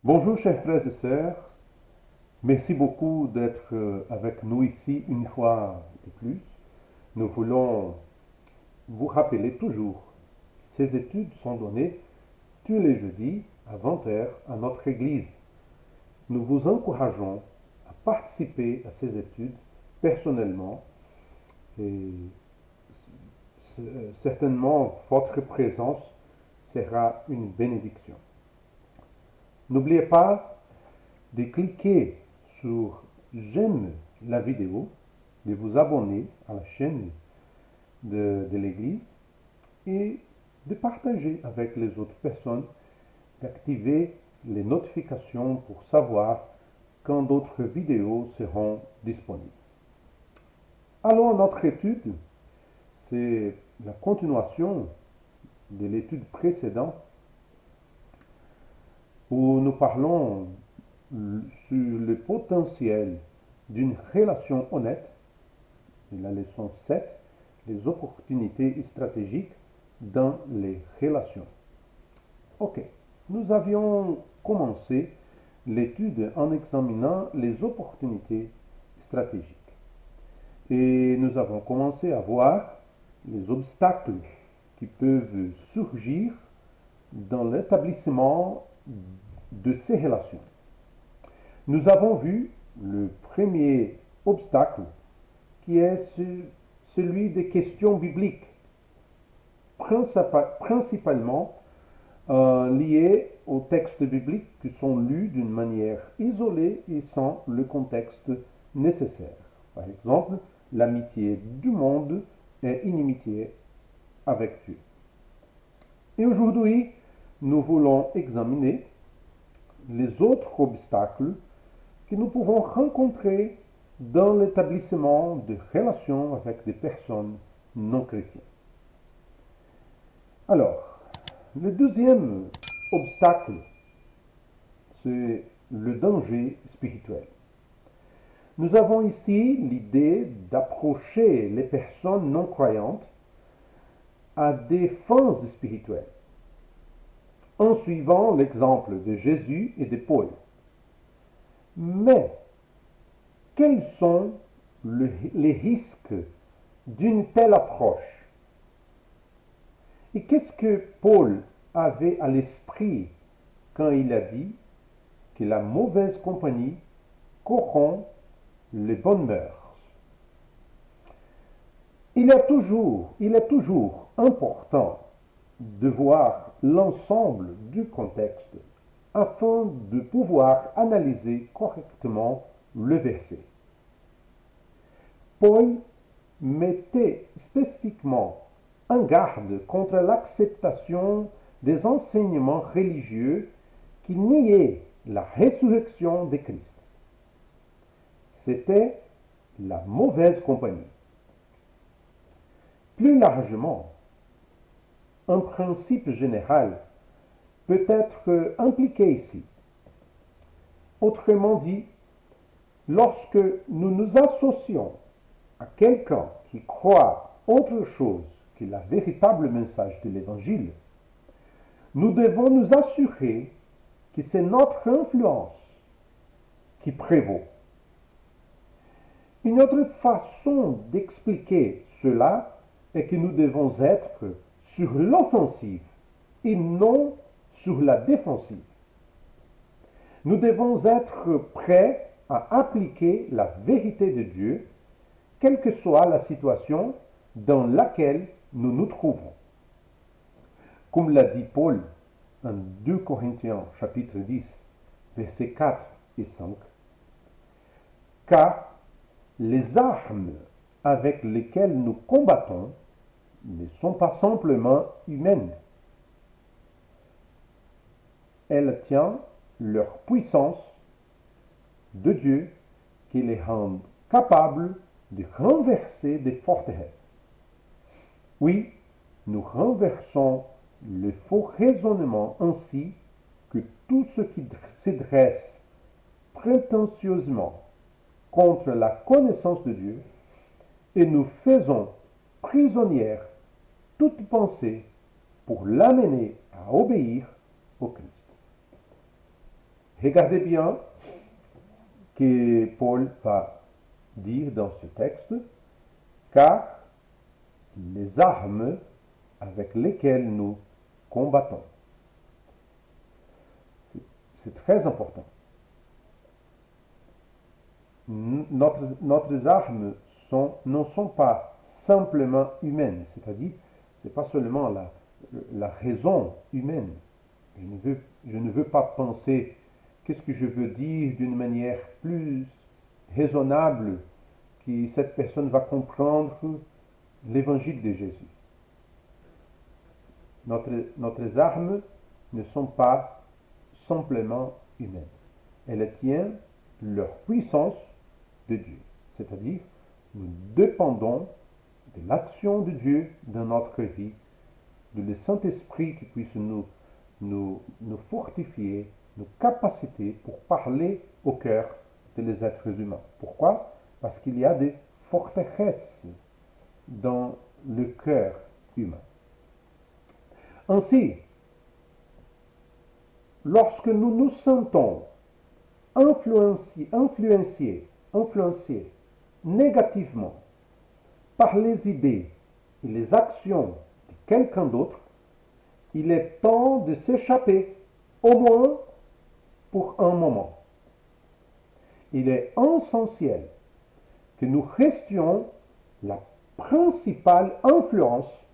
Bonjour chers frères et sœurs, merci beaucoup d'être avec nous ici une fois de plus. Nous voulons vous rappeler toujours que ces études sont données tous les jeudis à 20 heures à notre église. Nous vous encourageons à participer à ces études personnellement et certainement votre présence sera une bénédiction. N'oubliez pas de cliquer sur j'aime la vidéo, de vous abonner à la chaîne de l'église et de partager avec les autres personnes, d'activer les notifications pour savoir quand d'autres vidéos seront disponibles. Alors, notre étude, c'est la continuation de l'étude précédente où nous parlons sur le potentiel d'une relation honnête, la leçon 7, les opportunités stratégiques dans les relations. Ok, nous avions commencé l'étude en examinant les opportunités stratégiques. Et nous avons commencé à voir les obstacles qui peuvent surgir dans l'établissement de ces relations. Nous avons vu le premier obstacle qui est celui des questions bibliques, principalement liées aux textes bibliques qui sont lus d'une manière isolée et sans le contexte nécessaire. Par exemple, l'amitié du monde est inimitié avec Dieu. Et aujourd'hui, nous voulons examiner les autres obstacles que nous pouvons rencontrer dans l'établissement de relations avec des personnes non chrétiennes. Alors, le deuxième obstacle, c'est le danger spirituel. Nous avons ici l'idée d'approcher les personnes non croyantes à des fins spirituelles, en suivant l'exemple de Jésus et de Paul. Mais, quels sont les risques d'une telle approche? Et qu'est-ce que Paul avait à l'esprit quand il a dit que la mauvaise compagnie corrompt les bonnes mœurs? Il est toujours important de voir l'ensemble du contexte afin de pouvoir analyser correctement le verset. Paul mettait spécifiquement en garde contre l'acceptation des enseignements religieux qui niaient la résurrection de Christ. C'était la mauvaise compagnie. Plus largement, un principe général peut être impliqué ici. Autrement dit, lorsque nous nous associons à quelqu'un qui croit autre chose que le véritable message de l'Évangile, nous devons nous assurer que c'est notre influence qui prévaut. Une autre façon d'expliquer cela est que nous devons être sur l'offensive et non sur la défensive. Nous devons être prêts à appliquer la vérité de Dieu, quelle que soit la situation dans laquelle nous nous trouvons. Comme l'a dit Paul en 2 Corinthiens chapitre 10, versets 4 et 5, car les armes avec lesquelles nous combattons ne sont pas simplement humaines. Elles tiennent leur puissance de Dieu qui les rend capables de renverser des forteresses. Oui, nous renversons le faux raisonnement ainsi que tout ce qui se dresse prétentieusement contre la connaissance de Dieu et nous faisons prisonnière toute pensée pour l'amener à obéir au Christ. Regardez bien que Paul va dire dans ce texte, car les armes avec lesquelles nous combattons, c'est très important. Notre armes ne sont pas simplement humaines, c'est-à-dire, ce n'est pas seulement la raison humaine. Je ne veux pas penser qu'est-ce que je veux dire d'une manière plus raisonnable que cette personne va comprendre l'évangile de Jésus. Notre armes ne sont pas simplement humaines. Elles tiennent leur puissance de Dieu. C'est-à-dire, nous dépendons de l'action de Dieu dans notre vie, de le Saint-Esprit qui puisse nous fortifier, nos capacités pour parler au cœur des êtres humains. Pourquoi? Parce qu'il y a des forteresses dans le cœur humain. Ainsi, lorsque nous nous sentons influencés négativement par les idées et les actions de quelqu'un d'autre, il est temps de s'échapper, au moins pour un moment. Il est essentiel que nous restions la principale influence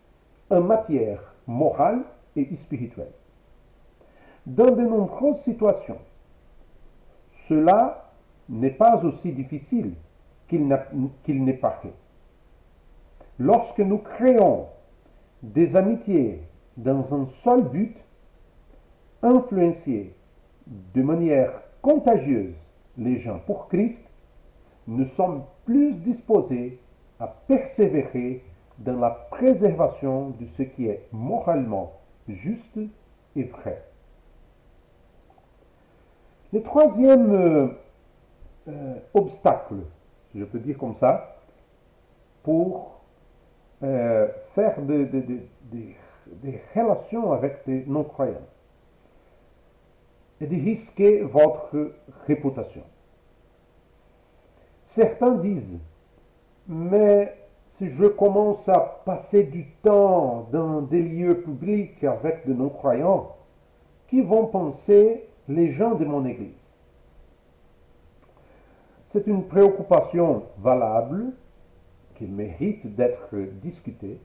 en matière morale et spirituelle. Dans de nombreuses situations, cela n'est pas aussi difficile qu'il n'est paraît. Lorsque nous créons des amitiés dans un seul but, influencer de manière contagieuse les gens pour Christ, nous sommes plus disposés à persévérer dans la préservation de ce qui est moralement juste et vrai. Le troisième obstacle, si je peux dire comme ça, pour faire des relations avec des non-croyants et de risquer votre réputation. Certains disent, mais si je commence à passer du temps dans des lieux publics avec de non-croyants, qui vont penser les gens de mon Église? C'est une préoccupation valable qui mérite d'être discutée,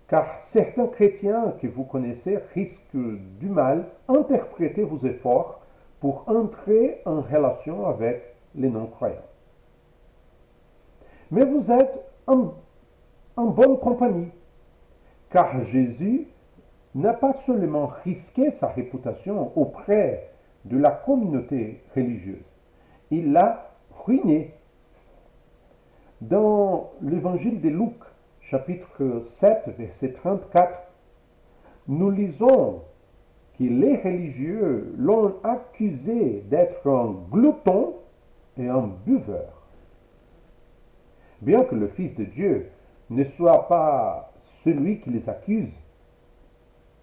car certains chrétiens que vous connaissez risquent du mal interpréter vos efforts pour entrer en relation avec les non-croyants. Mais vous êtes en bonne compagnie, car Jésus n'a pas seulement risqué sa réputation auprès de la communauté religieuse, il l'a ruinée. Dans l'évangile de Luc, chapitre 7, verset 34, nous lisons que les religieux l'ont accusé d'être un glouton et un buveur. Bien que le Fils de Dieu ne soit pas celui qui les accuse,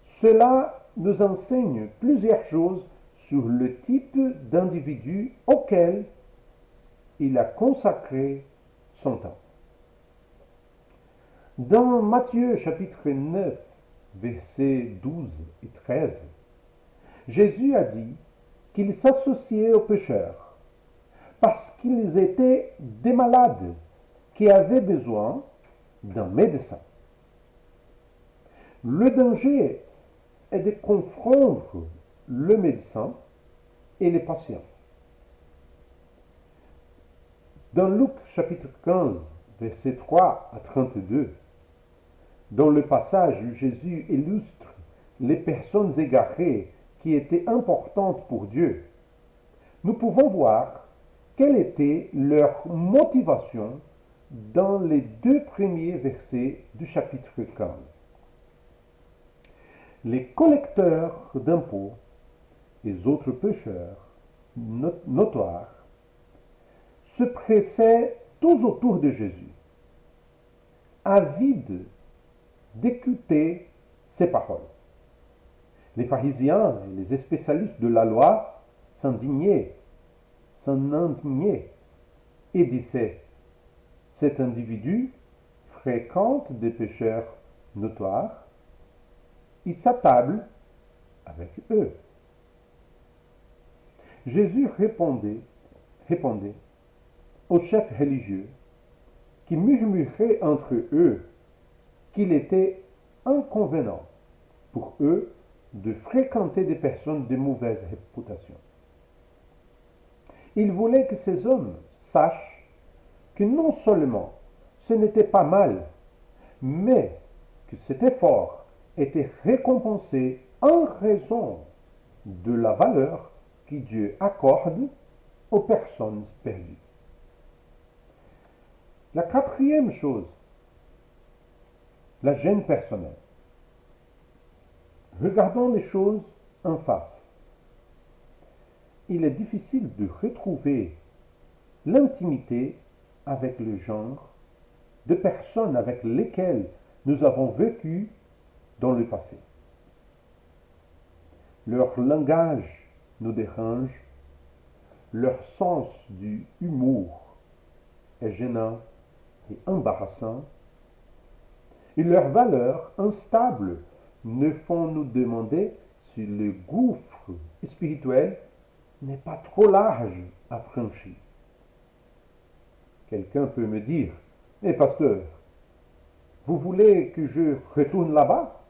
cela nous enseigne plusieurs choses sur le type d'individu auquel il a consacré son temps. Dans Matthieu chapitre 9, versets 12 et 13, Jésus a dit qu'il s'associait aux pécheurs parce qu'ils étaient des malades qui avaient besoin d'un médecin. Le danger est de confondre le médecin et les patients. Dans Luc chapitre 15, versets 3 à 32, dans le passage où Jésus illustre les personnes égarées qui étaient importantes pour Dieu, nous pouvons voir quelle était leur motivation dans les 2 premiers versets du chapitre 15. Les collecteurs d'impôts et les autres pécheurs notoires se pressaient tous autour de Jésus, avides d'écouter ses paroles. Les pharisiens et les spécialistes de la loi s'indignait, et disait, cet individu fréquente des pécheurs notoires, il s'attable avec eux. Jésus répondait aux chefs religieux qui murmuraient entre eux qu'il était inconvénient pour eux de fréquenter des personnes de mauvaise réputation. Il voulait que ces hommes sachent que non seulement ce n'était pas mal, mais que cet effort était récompensé en raison de la valeur que Dieu accorde aux personnes perdues. La quatrième chose, la gêne personnelle. Regardons les choses en face. Il est difficile de retrouver l'intimité avec le genre de personnes avec lesquelles nous avons vécu dans le passé. Leur langage nous dérange, leur sens du humour est gênant et embarrassant, et leurs valeurs instables nous font nous demander si le gouffre spirituel n'est pas trop large à franchir. Quelqu'un peut me dire, mais pasteur, vous voulez que je retourne là-bas?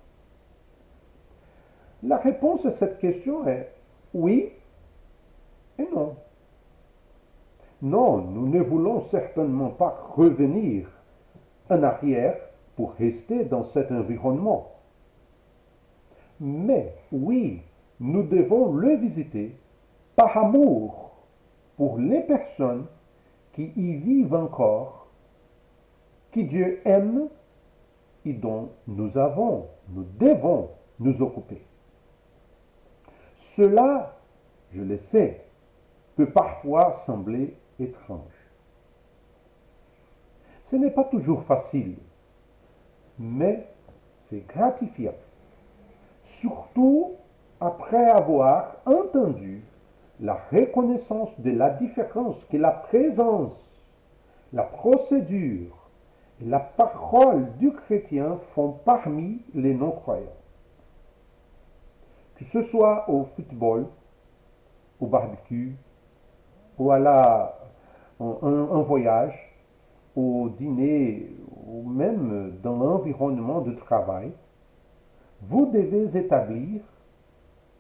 La réponse à cette question est oui et non. Non, nous ne voulons certainement pas revenir en arrière pour rester dans cet environnement. Mais oui, nous devons le visiter par amour pour les personnes qui y vivent encore, qui Dieu aime et dont nous devons nous occuper. Cela, je le sais, peut parfois sembler étrange. Ce n'est pas toujours facile, mais c'est gratifiant, surtout après avoir entendu la reconnaissance de la différence que la présence, la procédure et la parole du chrétien font parmi les non-croyants. Que ce soit au football, au barbecue, ou en voyage, au dîner, ou même dans l'environnement de travail, vous devez établir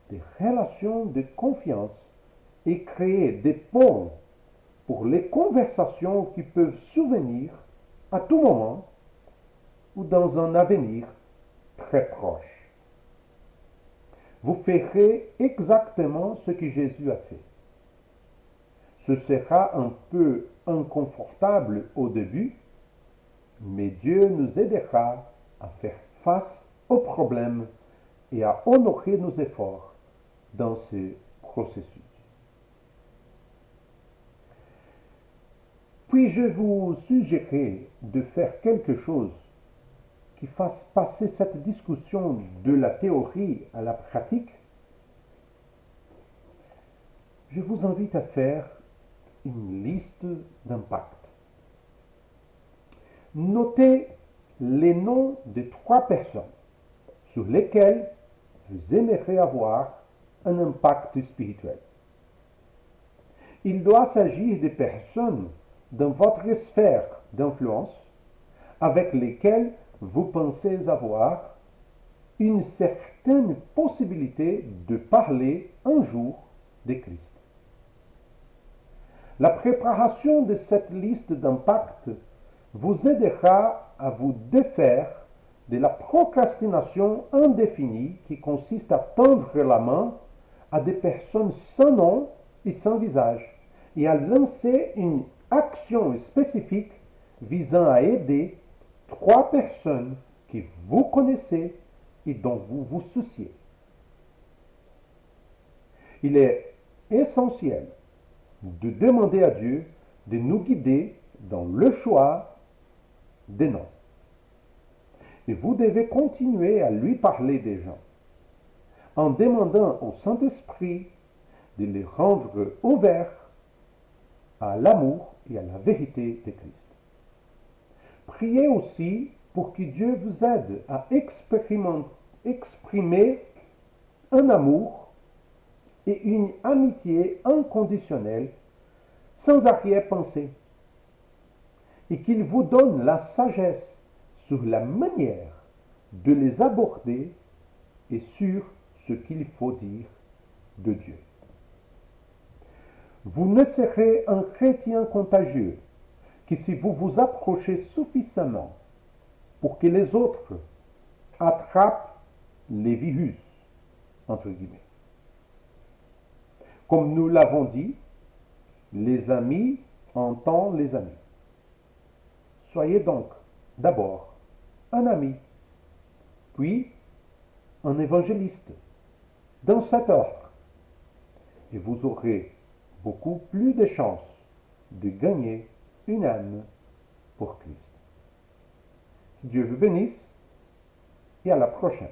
des relations de confiance et créer des ponts pour les conversations qui peuvent survenir à tout moment ou dans un avenir très proche. Vous ferez exactement ce que Jésus a fait. Ce sera un peu inconfortable au début, mais Dieu nous aidera à faire face aux problèmes et à honorer nos efforts dans ce processus. Puis-je vous suggérer de faire quelque chose qui fasse passer cette discussion de la théorie à la pratique? Je vous invite à faire une liste d'impact. Notez les noms de 3 personnes sur lesquelles vous aimeriez avoir un impact spirituel. Il doit s'agir de personnes dans votre sphère d'influence avec lesquelles vous pensez avoir une certaine possibilité de parler un jour de Christ. La préparation de cette liste d'impact vous aidera à vous défaire de la procrastination indéfinie qui consiste à tendre la main à des personnes sans nom et sans visage et à lancer une action spécifique visant à aider 3 personnes que vous connaissez et dont vous vous souciez. Il est essentiel de demander à Dieu de nous guider dans le choix des noms. Et vous devez continuer à lui parler des gens en demandant au Saint-Esprit de les rendre ouverts à l'amour et à la vérité de Christ. Priez aussi pour que Dieu vous aide à exprimer un amour et une amitié inconditionnelle sans arrière-pensée, et qu'il vous donne la sagesse sur la manière de les aborder et sur ce qu'il faut dire de Dieu. Vous ne serez un chrétien contagieux que si vous vous approchez suffisamment pour que les autres attrapent les virus, entre guillemets. Comme nous l'avons dit, les amis entendent les amis. Soyez donc d'abord un ami, puis un évangéliste, dans cet ordre, et vous aurez beaucoup plus de chances de gagner une âme pour Christ. Que Dieu vous bénisse et à la prochaine.